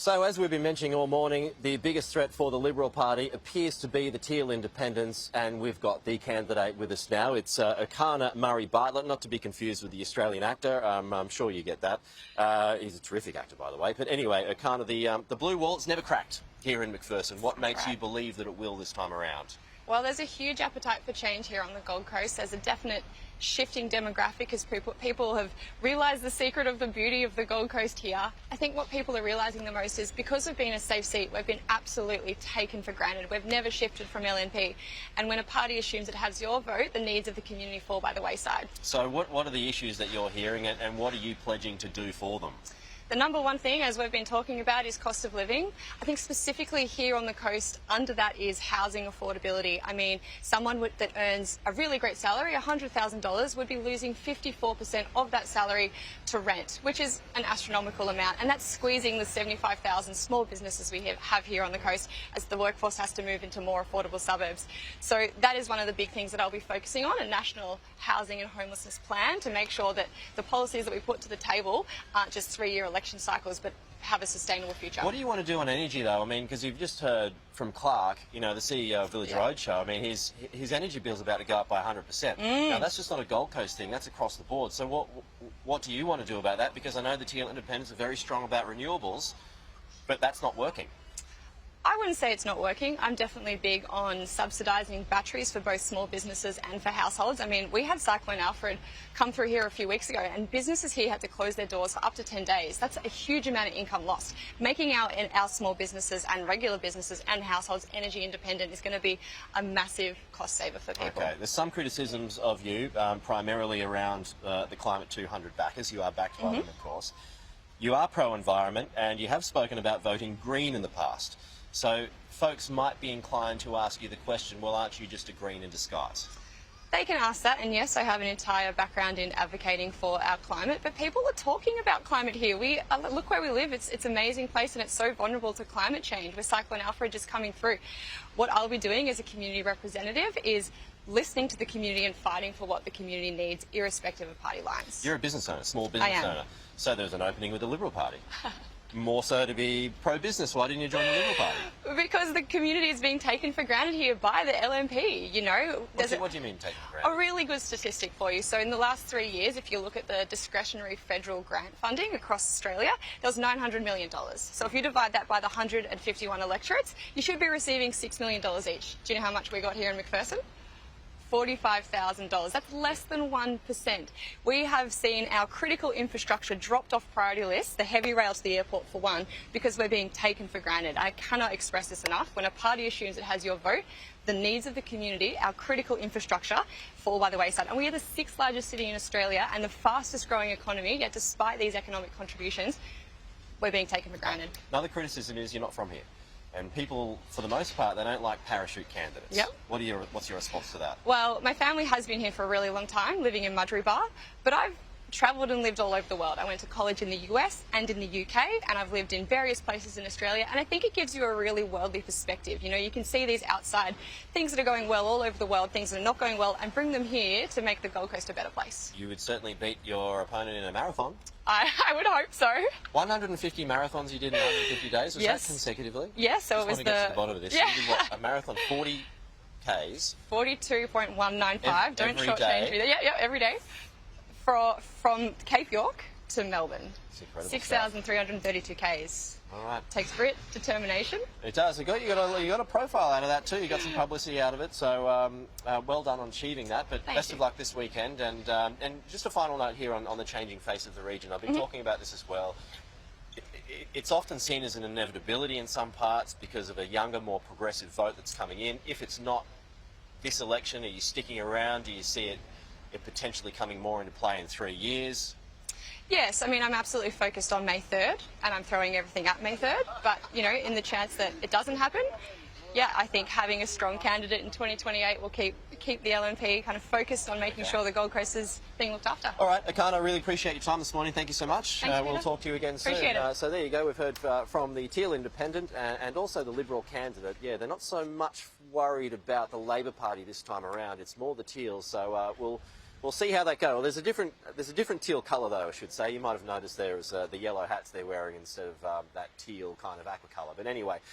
So, as we've been mentioning all morning, the biggest threat for the Liberal Party appears to be the Teal independents, and we've got the candidate with us now. It's Erchana Murray-Bartlett, not to be confused with the Australian actor. I'm sure you get that. He's a terrific actor, by the way. But anyway, Erchana, the blue wall, it's never cracked here in McPherson. What makes you believe that it will this time around? Well, there's a huge appetite for change here on the Gold Coast. There's a definite shifting demographic as people have realised the secret of the beauty of the Gold Coast here. I think what people are realising the most is because of being a safe seat, we've been absolutely taken for granted. We've never shifted from LNP. And when a party assumes it has your vote, the needs of the community fall by the wayside. So what are the issues that you're hearing, and what are you pledging to do for them? The number one thing, as we've been talking about, is cost of living. I think specifically here on the coast, under that is housing affordability. I mean, someone that earns a really great salary, $100,000, would be losing 54% of that salary to rent, which is an astronomical amount. And that's squeezing the 75,000 small businesses we have here on the coast as the workforce has to move into more affordable suburbs. So that is one of the big things that I'll be focusing on, a national housing and homelessness plan to make sure that the policies that we put to the table aren't just three-year election cycles, but have a sustainable future. What do you want to do on energy, though? I mean, because you've just heard from Clark, you know, the CEO of Village Roadshow. I mean, his energy bill's about to go up by 100%. Now, that's just not a Gold Coast thing, that's across the board. So what do you want to do about that? Because I know the Teal independents are very strong about renewables, but that's not working. I wouldn't say it's not working. I'm definitely big on subsidising batteries for both small businesses and for households. I mean, we had Cyclone Alfred come through here a few weeks ago, and businesses here had to close their doors for up to 10 days. That's a huge amount of income lost. Making our small businesses and regular businesses and households energy independent is going to be a massive cost saver for people. Okay, there's some criticisms of you, primarily around the Climate 200 backers. You are backed by them, of course. You are pro-environment, and you have spoken about voting green in the past. So folks might be inclined to ask you the question, well, aren't you just a green in disguise? They can ask that, and yes, I have an entire background in advocating for our climate, but people are talking about climate here. Look where we live. It's an amazing place, and it's so vulnerable to climate change with Cyclone Alfred just coming through. What I'll be doing as a community representative is listening to the community and fighting for what the community needs, irrespective of party lines. You're a business owner, small business owner. So there's an opening with the Liberal Party. More so to be pro-business. Why didn't you join the Liberal Party? Because the community is being taken for granted here by the LNP, you know. What do you mean taken for granted? A really good statistic for you. So in the last 3 years, if you look at the discretionary federal grant funding across Australia, there was $900 million. So if you divide that by the 151 electorates, you should be receiving $6 million each. Do you know how much we got here in McPherson? $45,000. That's less than 1%. We have seen our critical infrastructure dropped off priority lists, the heavy rail to the airport for one, because we're being taken for granted. I cannot express this enough. When a party assumes it has your vote, the needs of the community, our critical infrastructure, fall by the wayside. And we are the 6th largest city in Australia and the fastest growing economy, yet despite these economic contributions, we're being taken for granted. Another criticism is you're not from here. And people, for the most part, they don't like parachute candidates. Yep. What's your response to that? Well, my family has been here for a really long time, living in Mudgery-Bar, but I've travelled and lived all over the world. I went to college in the US and in the UK, and I've lived in various places in Australia, and I think it gives you a really worldly perspective. You know, you can see these outside things that are going well all over the world, things that are not going well, and bring them here to make the Gold Coast a better place. You would certainly beat your opponent in a marathon. I would hope so. 150 marathons you did in 150 days? Was that consecutively? Yes, so it was to get to the bottom of this. Yeah. You did what, a marathon 40 Ks? 42.195. Don't shortchange me there. Yeah, every day. From Cape York to Melbourne. 6,332 Ks. All right. Takes grit, determination. It does. You got a profile out of that too. You got some publicity out of it. So well done on achieving that. But best of luck this weekend. And just a final note here on the changing face of the region. I've been talking about this as well. It's often seen as an inevitability in some parts because of a younger, more progressive vote that's coming in. If it's not this election, are you sticking around? Do you see it potentially coming more into play in 3 years? Yes, I mean, I'm absolutely focused on May 3rd, and I'm throwing everything at May 3rd. But, you know, in the chance that it doesn't happen, yeah, I think having a strong candidate in 2028 will keep the LNP kind of focused on making sure the Gold Coast is being looked after. All right, Erchana, I really appreciate your time this morning. Thank you so much. We'll talk to you again soon. Appreciate it. So there you go. We've heard from the Teal independent and also the Liberal candidate. Yeah, they're not so much worried about the Labor Party this time around. It's more the Teals. So We'll see how that goes. Well, there's a different teal colour though, I should say. You might have noticed there is the yellow hats they're wearing instead of that teal kind of aqua colour. But anyway,